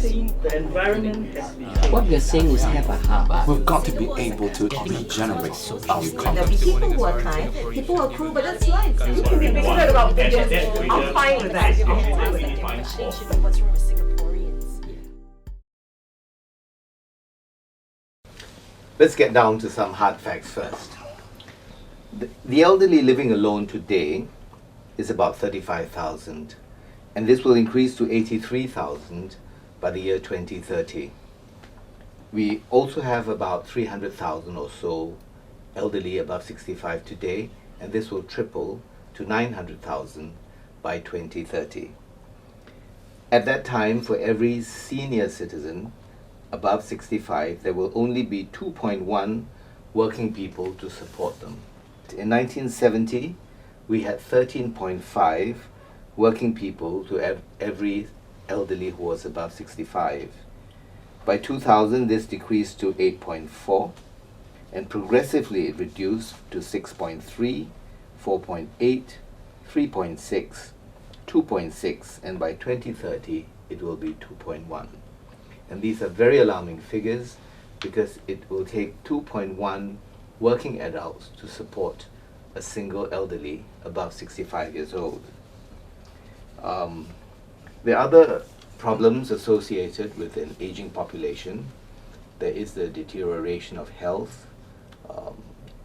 The environment has become... What we're saying is have a heart. We've got to be able to regenerate our There'll be economy. people who are kind, people who are cruel, but that's life. You can be bigoted about Indians. I'm fine with that. What's wrong with Singaporeans? Let's get down to some hard facts first. The elderly living alone today is about 35,000, and this will increase to 83,000 by the year 2030. We also have about 300,000 or so elderly above 65 today, and this will triple to 900,000 by 2030. At that time, for every senior citizen above 65, there will only be 2.1 working people to support them. In 1970, we had 13.5 working people to every elderly who was above 65. By 2000, this decreased to 8.4, and progressively it reduced to 6.3, 4.8, 3.6, 2.6, and by 2030, it will be 2.1. And these are very alarming figures because it will take 2.1 working adults to support a single elderly above 65 years old. There are other problems associated with an aging population. There is the deterioration of health,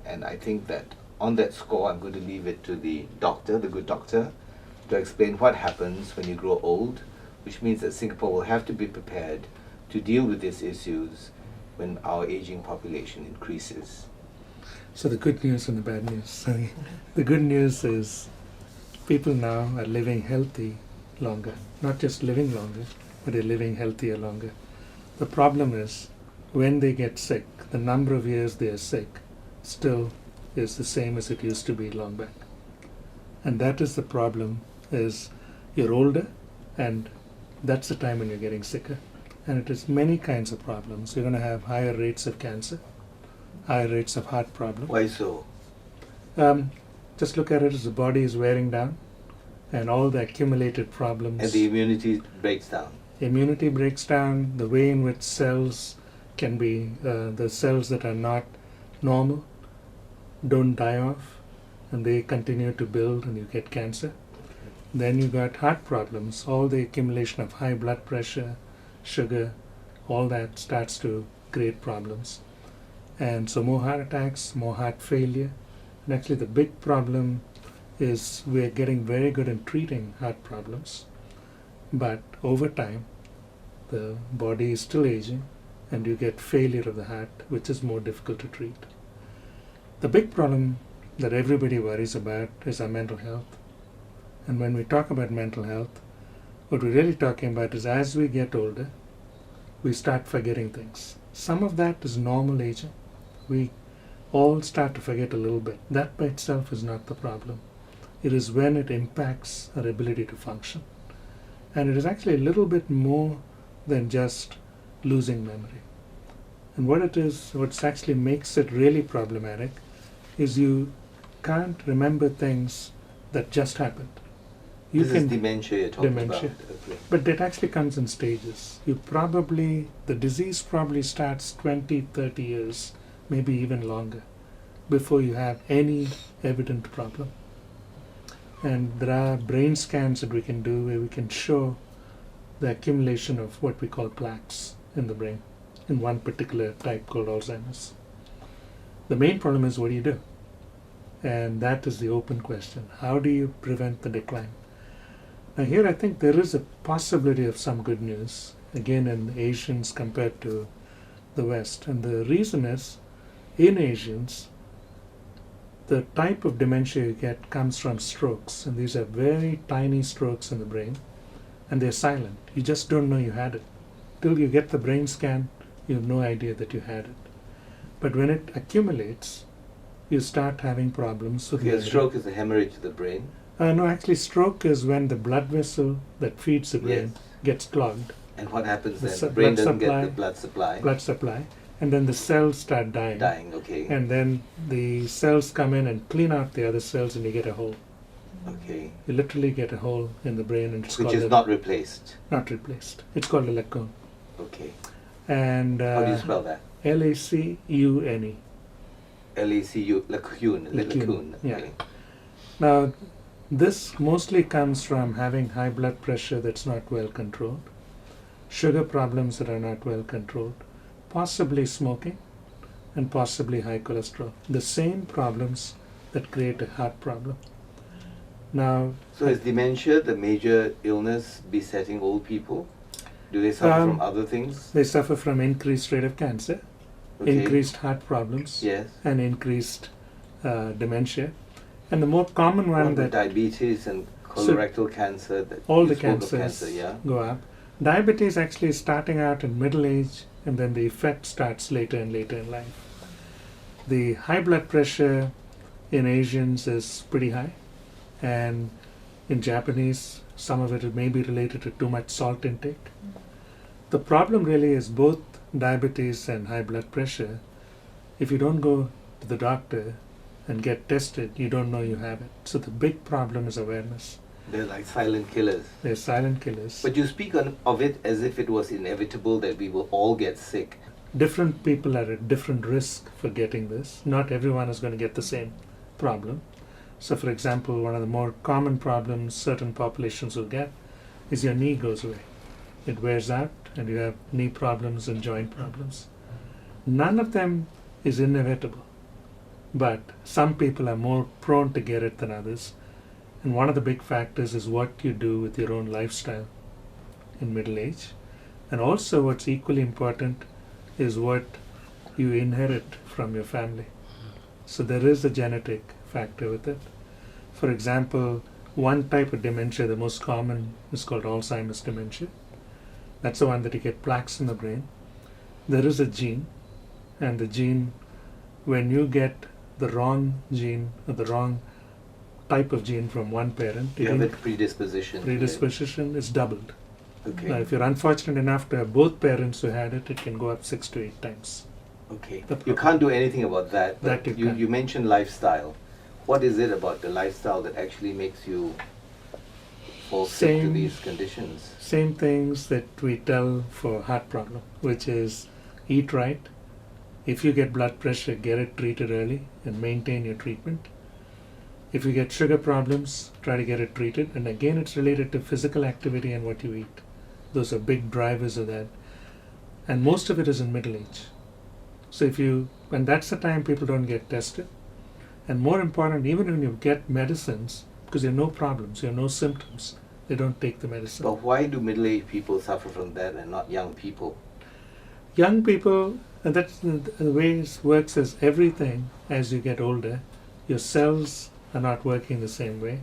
and I think that on that score I'm going to leave it to the doctor, the good doctor, to explain what happens when you grow old, which means that Singapore will have to be prepared to deal with these issues when our aging population increases. So the good news and the bad news. The good news is people now are living healthy longer. Not just living longer, but they're living healthier longer. The problem is when they get sick, the number of years they are sick still is the same as it used to be long back. And that is the problem, is you're older and that's the time when you're getting sicker. And it is many kinds of problems. You're going to have higher rates of cancer, higher rates of heart problems. Why so? Just look at it as the body is wearing down and all the accumulated problems. And the immunity breaks down. Immunity breaks down, the way in which cells can be, the cells that are not normal don't die off and they continue to build and you get cancer. Then you got heart problems, all the accumulation of high blood pressure, sugar, all that starts to create problems. And so more heart attacks, more heart failure. And actually the big problem is we're getting very good in treating heart problems, but over time the body is still aging and you get failure of the heart, which is more difficult to treat. The big problem that everybody worries about is our mental health. And when we talk about mental health, what we're really talking about is as we get older, we start forgetting things. Some of that is normal aging. We all start to forget a little bit. That by itself is not the problem. It is when it impacts our ability to function. And it is actually a little bit more than just losing memory. And what it is, what actually makes it really problematic is you can't remember things that just happened. This is dementia you're talking about. Okay. But it actually comes in stages. The disease probably starts 20, 30 years, maybe even longer, before you have any evident problem. And there are brain scans that we can do where we can show the accumulation of what we call plaques in the brain, in one particular type called Alzheimer's. The main problem is what do you do? And that is the open question. How do you prevent the decline? Now here I think there is a possibility of some good news, again in Asians compared to the West. And the reason is, in Asians, the type of dementia you get comes from strokes. And these are very tiny strokes in the brain. And they're silent. You just don't know you had it. Till you get the brain scan, you have no idea that you had it. But when it accumulates, you start having problems. So a stroke is a hemorrhage to the brain? No, actually stroke is when the blood vessel that feeds the brain gets clogged. And what happens then? The brain doesn't get the blood supply. Blood supply. And then the cells start dying. Okay. And then the cells come in and clean out the other cells and you get a hole. Okay. You literally get a hole in the brain. And it's which is not replaced. Not replaced. It's called a lacune. Okay. And How do you spell that? LACUNE. LACU, lacune, lacune. Yeah. Okay. Now, this mostly comes from having high blood pressure that's not well controlled, sugar problems that are not well controlled, possibly smoking, and possibly high cholesterol. The same problems that create a heart problem. Now, So is dementia the major illness besetting old people? Do they suffer from other things? they suffer from increased rate of cancer, Okay. increased heart problems, Yes. and increased dementia. And the more common What one about that diabetes and colorectal cancer? That all you the spoke of cancers cancer, yeah. go up. Diabetes actually is starting out in middle age, and then the effect starts later and later in life. The high blood pressure in Asians is pretty high, and in Japanese, some of it may be related to too much salt intake. The problem really is both diabetes and high blood pressure. If you don't go to the doctor and get tested, you don't know you have it. So the big problem is awareness. They're like silent killers. They're silent killers. But you speak of it as if it was inevitable that we will all get sick. Different people are at different risk for getting this. Not everyone is going to get the same problem. So for example, one of the more common problems certain populations will get is your knee goes away. It wears out and you have knee problems and joint problems. None of them is inevitable, but some people are more prone to get it than others. And one of the big factors is what you do with your own lifestyle in middle age. And also what's equally important is what you inherit from your family. So there is a genetic factor with it. For example, one type of dementia, the most common, is called Alzheimer's dementia. That's the one that you get plaques in the brain. There is a gene, and the gene, when you get the wrong gene or the wrong type of gene from one parent, You have a predisposition. to it. predisposition is doubled. Okay. Now, if you're unfortunate enough to have both parents who had it, it can go up 6 to 8 times. Okay. The You can't do anything about that. But That you can't. you mentioned lifestyle. What is it about the lifestyle that actually makes you fall sick to Same. these conditions? Same things that we tell for heart problem, which is eat right. If you get blood pressure, get it treated early and maintain your treatment. If you get sugar problems, try to get it treated. And again, it's related to physical activity and what you eat. Those are big drivers of that. And most of it is in middle age. So and that's the time people don't get tested. And more important, even when you get medicines, because you have no problems, you have no symptoms, they don't take the medicine. But why do middle-aged people suffer from that and not young people? Young people, and that's the way it works is everything as you get older, your cells are not working the same way.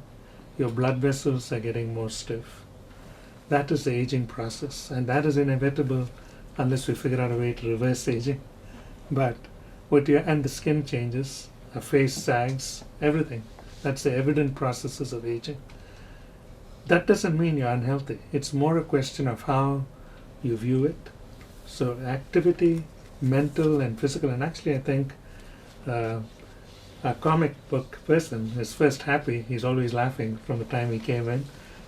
Your blood vessels are getting more stiff. That is the aging process, and that is inevitable unless we figure out a way to reverse aging. But and the skin changes, our face sags, everything. That's the evident processes of aging. That doesn't mean you're unhealthy. It's more a question of how you view it. So activity, mental and physical, and actually I think a comic book person is first happy. He's always laughing from the time he came in.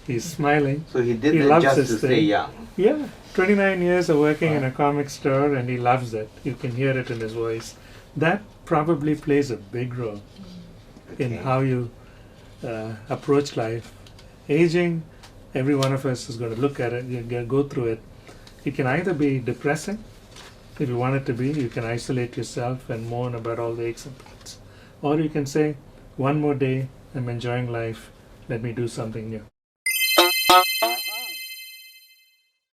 He's smiling. So he did He that loves just this to stay thing. young. Yeah, 29 years of working in a comic store, and he loves it. You can hear it in his voice. That probably plays a big role in Okay. how you approach life. Aging, every one of us is going to look at it, you go through it. It can either be depressing, if you want it to be, you can isolate yourself and moan about all the aches and pains. Or you can say, one more day, I'm enjoying life, let me do something new.